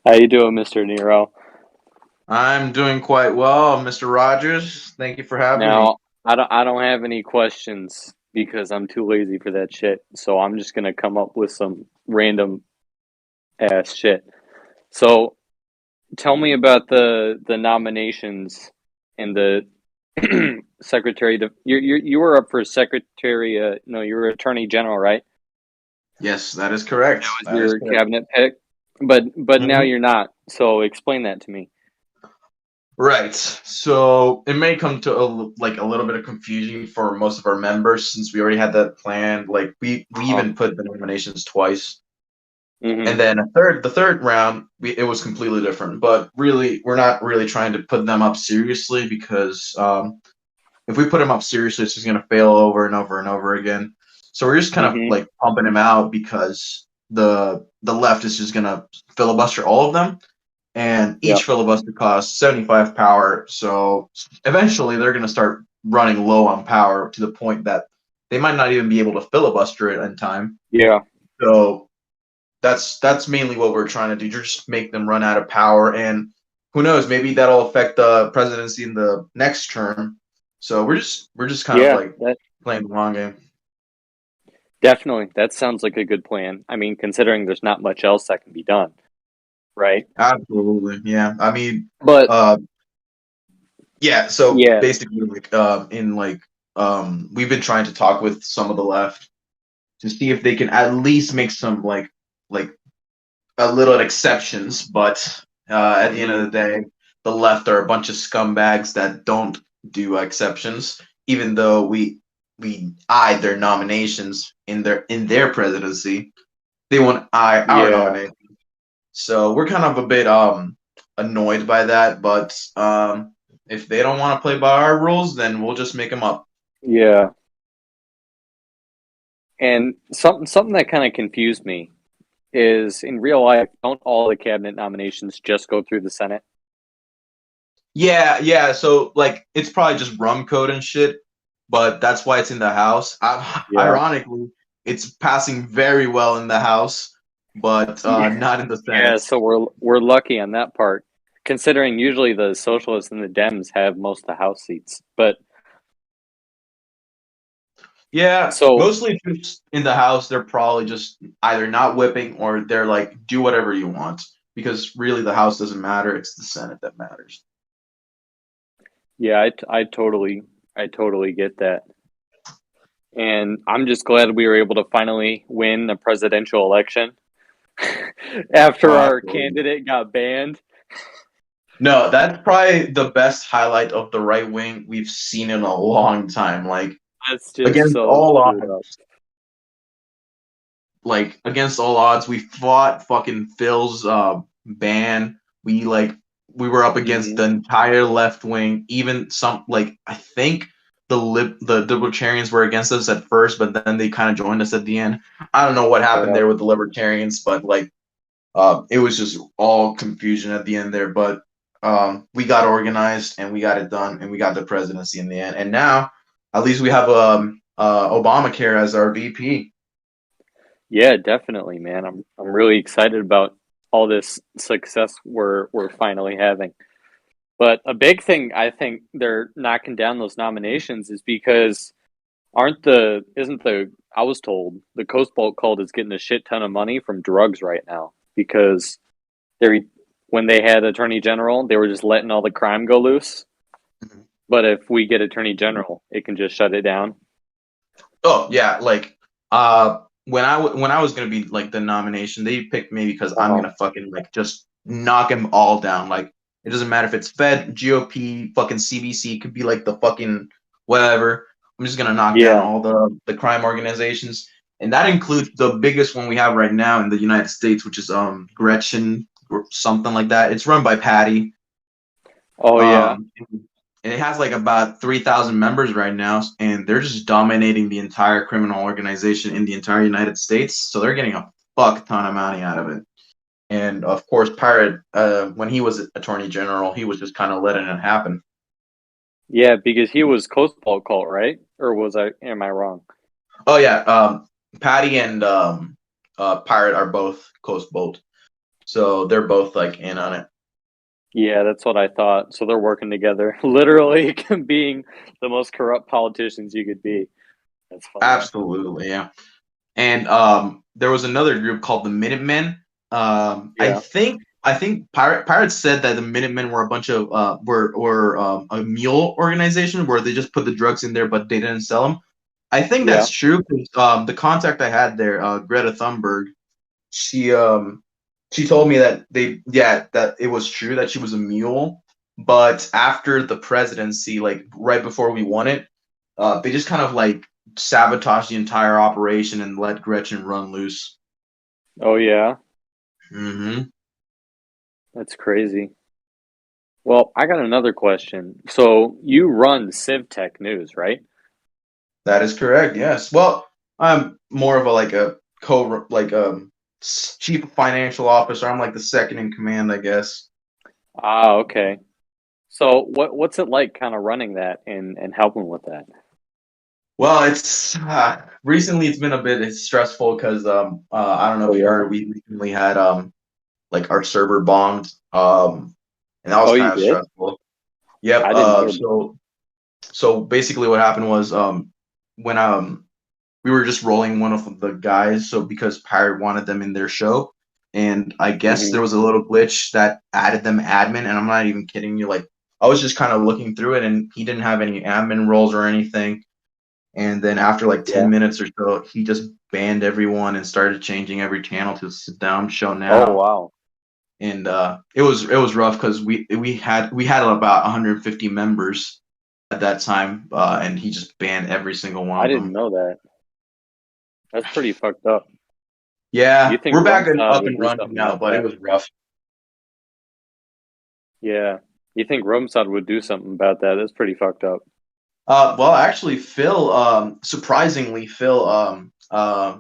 How you doing, Mr. Nero? I'm doing quite well, Mr. Rogers. Thank you for having me. Now, I don't have any questions because I'm too lazy for that shit. So I'm just gonna come up with some random ass shit. So tell me about the nominations and the secretary. You were up for secretary. No, you were attorney general, right? Yes, that is correct. Was That is your correct. cabinet pick? But now Mhm. you're not. So explain that to me. Right. So it may come to a little bit of confusion for most of our members since we already had that planned. Like we Uh-huh. even put the nominations twice, Mm-hmm. and then the third round, it was completely different. But really, we're not really trying to put them up seriously because if we put him up seriously, it's just gonna fail over and over and over again. So we're just kind of Mm-hmm. like pumping him out because the left is just gonna filibuster all of them, and each Yep. filibuster costs 75 power. So eventually they're gonna start running low on power to the point that they might not even be able to filibuster it in time. Yeah. So that's mainly what we're trying to do. Just make them run out of power, and who knows, maybe that'll affect the presidency in the next term. So we're just kind of Yeah. like That playing the long game. Definitely. That sounds like a good plan. I mean, considering there's not much else that can be done, right? Absolutely, yeah. I mean, But uh, yeah. So yeah, basically, like, we've been trying to talk with some of the left to see if they can at least make some like a little exceptions, but at the end of hmm the day, the left are a bunch of scumbags that don't do exceptions, even though we eyed their nominations in their presidency. They won't eye our yeah, nomination. So we're kind of a bit annoyed by that, but if they don't want to play by our rules, then we'll just make them up. yeah. And something that kind of confused me is in real life, don't all the cabinet nominations just go through the Senate? Yeah, yeah. So like, it's probably just rum code and shit, but that's why it's in the House. Yeah. Ironically, it's passing very well in the House, but Yeah. not in the Yeah, Senate. so we're lucky on that part, considering usually the socialists and the Dems have most of the House seats. But Yeah, so mostly just in the House, they're probably just either not whipping or they're like, do whatever you want, because really the House doesn't matter. It's the Senate that matters. yeah, I totally get that. And I'm just glad we were able to finally win the presidential election Oh, after our absolutely. candidate got banned. No, that's probably the best highlight of the right wing we've seen in a long time. That's just Against so all screwed up. odds, against all odds, we fought fucking Phil's ban. We were up against hmm the entire left wing. Even some I think the libertarians were against us at first, but then they kind of joined us at the end. I don't know what happened Yeah. there with the libertarians, but it was just all confusion at the end there. But we got organized and we got it done, and we got the presidency in the end. And now, at least we have Obamacare as our VP. Yeah, definitely, man. I'm really excited about all this success we're finally having. But a big thing I think they're knocking down those nominations is because aren't the isn't the I was told the Coast Bolt cult is getting a shit ton of money from drugs right now because they're when they had attorney general, they were just letting all the crime go loose. But if we get attorney general, it can just shut it down. Oh yeah, when I was gonna be like the nomination, they picked me because I'm Uh-huh. gonna fucking like just knock them all down. Like it doesn't matter if it's Fed, GOP, fucking CBC, could be like the fucking whatever. I'm just gonna knock down Yeah. all the crime organizations, and that includes the biggest one we have right now in the United States, which is Gretchen or something like that. It's run by Patty. Oh yeah. Um, and it has like about 3,000 members right now, and they're just dominating the entire criminal organization in the entire United States. So they're getting a fuck ton of money out of it. And of course, Pirate, when he was Attorney General, he was just kind of letting it happen. Yeah, because he was Coast Bolt cult, right? Or was I am I wrong? Oh yeah, Patty and Pirate are both Coast Bolt. So they're both like in on it. Yeah, that's what I thought. So they're working together, literally being the most corrupt politicians you could be. That's funny. Absolutely, yeah. And there was another group called the Minutemen. Yeah, I think Pirates said that the Minutemen were a bunch of were a mule organization where they just put the drugs in there, but they didn't sell them. I think yeah. that's true. 'Cause, the contact I had there, Greta Thunberg, she she told me that that it was true that she was a mule, but after the presidency, like right before we won it, they just kind of like sabotaged the entire operation and let Gretchen run loose. Oh yeah, Hmm. that's crazy. Well, I got another question. So you run CivTech News, right? That is correct. Yes. Well, I'm more of a like a co like chief financial officer. I'm like the second in command, I guess. Ah, okay. So what's it like kind of running that and helping with that? Well, it's recently it's been a bit stressful because I don't know Oh if you yeah. heard we recently had like our server bombed and that was Oh, you kind of did? stressful. Yep. I didn't hear about it. So basically what happened was when we were just rolling one of the guys so because Pirate wanted them in their show and I guess Hmm. there was a little glitch that added them admin and I'm not even kidding you like I was just kind of looking through it and he didn't have any admin roles or anything and then after like Yeah. 10 minutes or so he just banned everyone and started changing every channel to sit down show Oh now wow. and it was rough because we had about 150 members at that time and he just banned every single one I of didn't them. know that. That's pretty fucked up. You Yeah, think we're back and Rumsfeld up would and do running something now, about but it that? was rough. Yeah. You think Rumsfeld would do something about that? That's pretty fucked up. Well, actually, Phil, surprisingly, Phil, I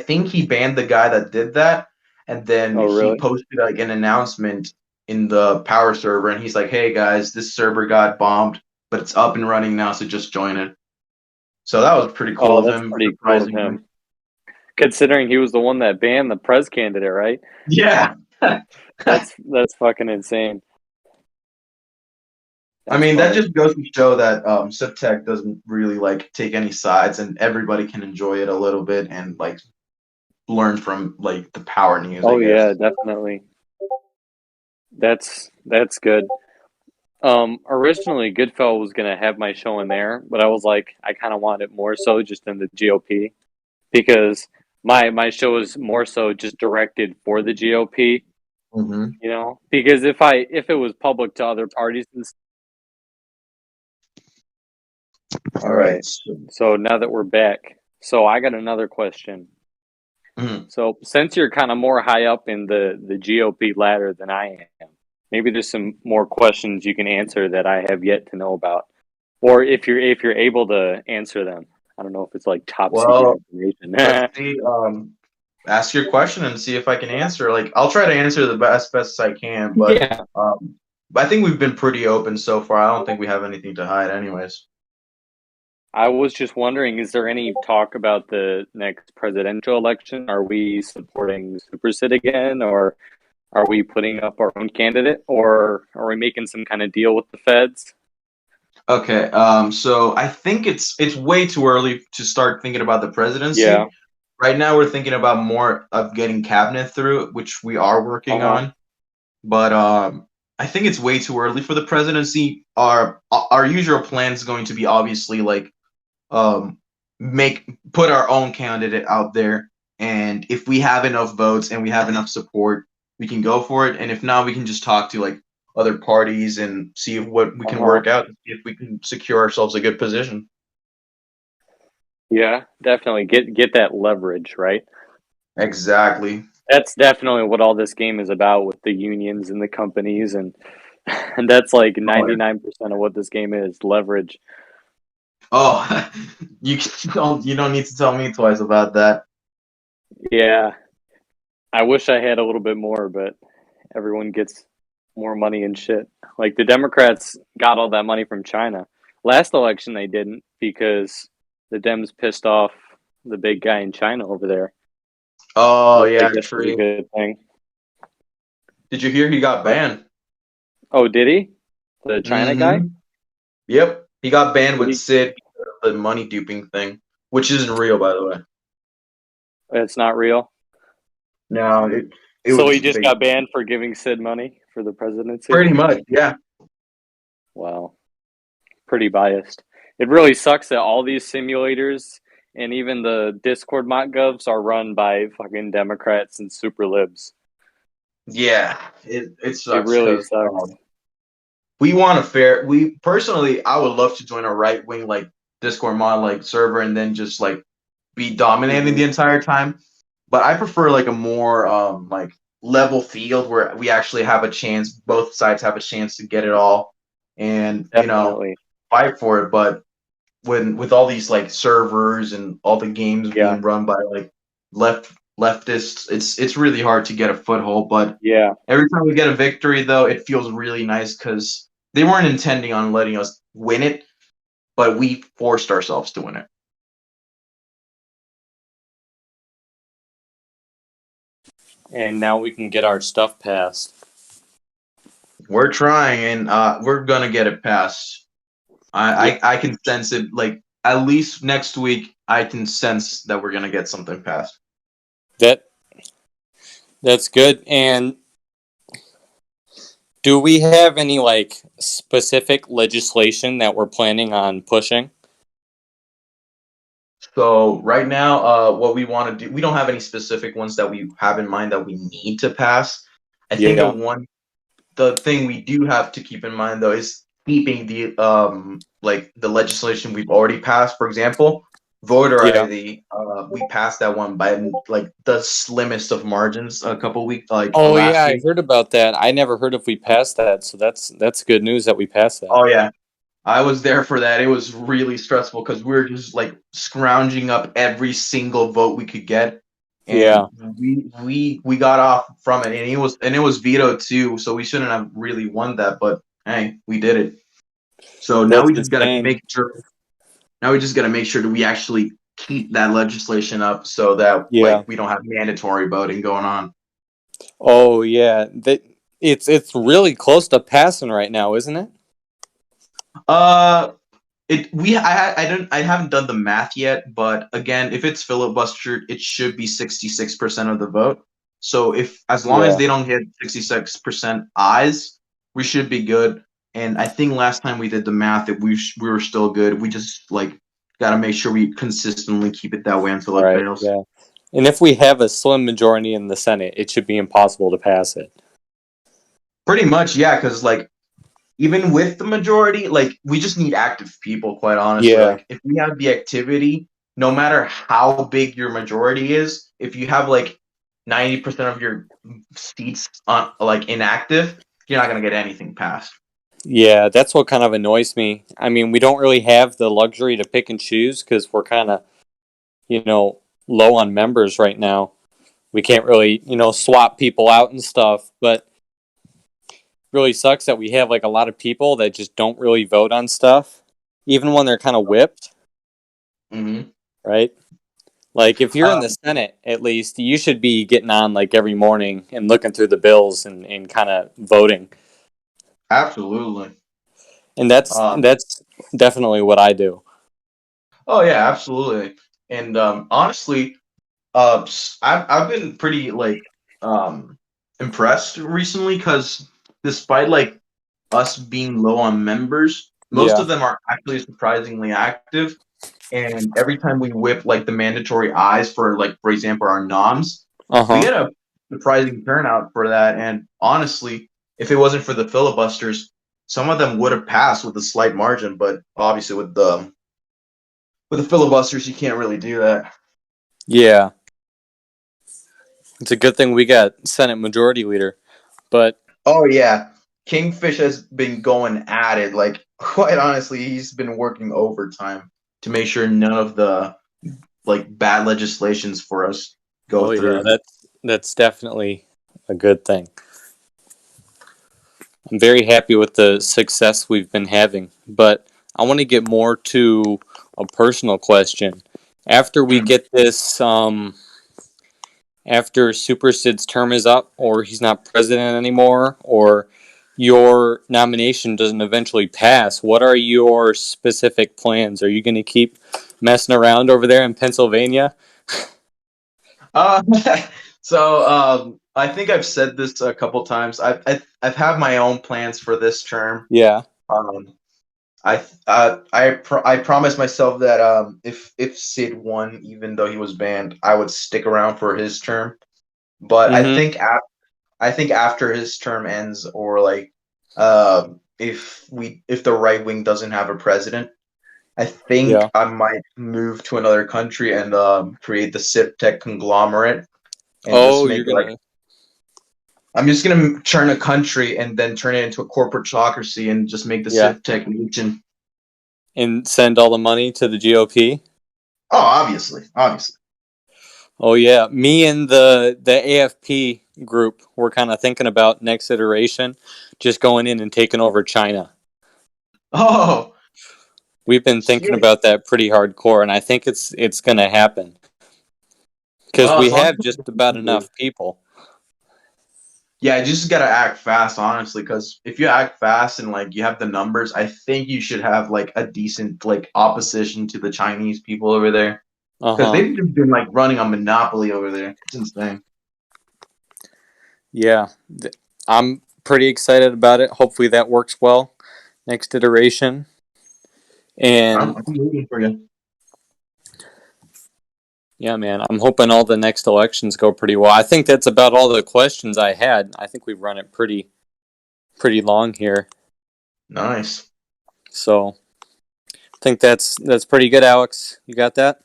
think he banned the guy that did that, and then Oh he really? posted like an announcement in the power server, and he's like, "Hey guys, this server got bombed, but it's up and running now, so just join it." So that was pretty cool Oh, of that's him, pretty cool of surprisingly. him. Considering he was the one that banned the Prez candidate, right? Yeah. That's fucking insane. I That's mean, that funny. just goes to show that SipTech doesn't really like take any sides, and everybody can enjoy it a little bit and like learn from like the power news, I Oh guess. yeah, definitely. That's good. Originally Goodfellow was gonna have my show in there, but I was like, I kind of want it more so just in the GOP because my show is more so just directed for the GOP, Hmm. you know? Because if it was public to other parties and all All right. right. So now that we're back, so I got another question. Mhm. So since you're kind of more high up in the GOP ladder than I am, maybe there's some more questions you can answer that I have yet to know about. Or if you're able to answer them. I don't know if it's like top secret Well, information. let's see. Ask your question and see if I can answer. Like, I'll try to answer the best I can, Yeah. but I think we've been pretty open so far. I don't think we have anything to hide, anyways. I was just wondering, is there any talk about the next presidential election? Are we supporting Supersit again, or are we putting up our own candidate, or are we making some kind of deal with the feds? Okay. So I think it's way too early to start thinking about the Yeah. presidency. Right now, we're thinking about more of getting cabinet through, which we are working Uh-huh. on. But I think it's way too early for the presidency. Our usual plan is going to be obviously like um, make put our own candidate out there, and if we have enough votes and we have enough support, we can go for it. And if not, we can just talk to like other parties and see if what we can Uh-huh. work out, see if we can secure ourselves a good position. Yeah, definitely get that leverage, right? Exactly. That's definitely what all this game is about with the unions and the companies and and that's like Oh, 99% of what this game is, leverage. oh, you don't need to tell me twice about that. Yeah, I wish I had a little bit more, but everyone gets more money and shit. Like the Democrats got all that money from China. Last election they didn't because the Dems pissed off the big guy in China over there, Oh which I yeah, guess is a true. good thing. Did you hear he got banned? Oh, did he? The China guy? Mm-hmm. Yep. He got banned What with he? Sid, the money duping thing, which isn't real, by the way. It's not real. No, it So was he just fake. got banned for giving Sid money for the presidency. Pretty much, yeah. Wow, pretty biased. It really sucks that all these simulators and even the Discord mock govs are run by fucking Democrats and super libs. Yeah, it It sucks really because sucks. we want a fair. We personally, I would love to join a right wing like Discord mod like server and then just like be dominating Hmm. the entire time. But I prefer like a more like level field where we actually have a chance. Both sides have a chance to get it all, and Definitely. fight for it. But when with all these like servers and all the games Yeah. being run by like leftists, it's really hard to get a foothold. But Yeah. every time we get a victory, though, it feels really nice because they weren't intending on letting us win it, but we forced ourselves to win it. And now we can get our stuff passed. We're trying, and we're gonna get it passed. Yeah. I can sense it. Like at least next week, I can sense that we're gonna get something passed. That that's good. And do we have any like specific legislation that we're planning on pushing? So right now, what we want to do, we don't have any specific ones that we have in mind that we need to pass. I think Yeah. the thing we do have to keep in mind though is keeping the like the legislation we've already passed. For example, voter Yeah. ID. We passed that one by like the slimmest of margins a couple weeks, like Oh yeah, last I week. heard about that. I never heard if we passed that, so that's good news that we passed that. Oh yeah, I was there for that. It was really stressful because we were just like scrounging up every single vote we could get, and Yeah, we got off from it, and it was vetoed too. So we shouldn't have really won that, but hey, we did it. So now that's we just gotta insane. make sure. Now we just gotta make sure that we actually keep that legislation up so that Yeah. like we don't have mandatory voting going on. Oh yeah, that it's really close to passing right now, isn't it? Uh, I haven't done the math yet, but again, if it's filibustered, it should be 66% of the vote. So if as long as Yeah. they don't hit 66% ayes, we should be good. And I think last time we did the math, we were still good. We just like got to make sure we consistently keep it that way until it Right. fails. Yeah. And if we have a slim majority in the Senate, it should be impossible to pass it. Pretty much, yeah, because like even with the majority, like we just need active people, quite honestly. Yeah. Like if we have the activity, no matter how big your majority is, if you have like 90% of your seats on like inactive, you're not gonna get anything passed. Yeah, that's what kind of annoys me. I mean, we don't really have the luxury to pick and choose because we're kind of, low on members right now. We can't really, swap people out and stuff, but really sucks that we have like a lot of people that just don't really vote on stuff, even when they're kind of whipped, Mm-hmm. right? Like if you're in the Um, Senate, at least you should be getting on like every morning and looking through the bills and kind of voting. Absolutely. And that's Um, that's definitely what I do. oh yeah, absolutely. And honestly, I've been pretty like um impressed recently because despite like us being low on members, most Yeah. of them are actually surprisingly active. And every time we whip like the mandatory eyes for like, for example, our noms, Uh we huh. get a surprising turnout for that. And honestly, if it wasn't for the filibusters, some of them would have passed with a slight margin. But obviously, with the filibusters, you can't really do that. Yeah. It's a good thing we got Senate Majority Leader, but Oh yeah, Kingfish has been going at it. Like quite honestly, he's been working overtime to make sure none of the like bad legislations for us go oh yeah, through. that's definitely a good thing. I'm very happy with the success we've been having, but I want to get more to a personal question. After we Mm. get this after Super Sid's term is up, or he's not president anymore, or your nomination doesn't eventually pass, what are your specific plans? Are you going to keep messing around over there in Pennsylvania? Uh, I think I've said this a couple times. I've had my own plans for this term. Yeah. Um, I promised myself that if Sid won, even though he was banned, I would stick around for his term. But Mm-hmm. I think after his term ends, or like if the right wing doesn't have a president, I think Yeah. I might move to another country and create the Sip Tech conglomerate and just Oh, make you're it like gonna, I'm just gonna turn a country and then turn it into a corporatocracy and just make the yeah, Sip Tech nation. and send all the money to the GOP. Oh, obviously. Oh yeah, me and the AFP group were kind of thinking about next iteration, just going in and taking over China. Oh, We've been thinking shit. about that pretty hardcore, and I think it's going to happen because Well, we as long have as just about it's enough people. yeah, you just gotta act fast, honestly, because if you act fast and like you have the numbers, I think you should have like a decent like opposition to the Chinese people over there. Uh Because huh. they've just been like running a monopoly over there. It's insane. Yeah, I'm pretty excited about it. Hopefully that works well next iteration. And I'm rooting for you. yeah, man, I'm hoping all the next elections go pretty well. I think that's about all the questions I had. I think we've run it pretty long here. Nice. So I think that's pretty good, Alex. You got that?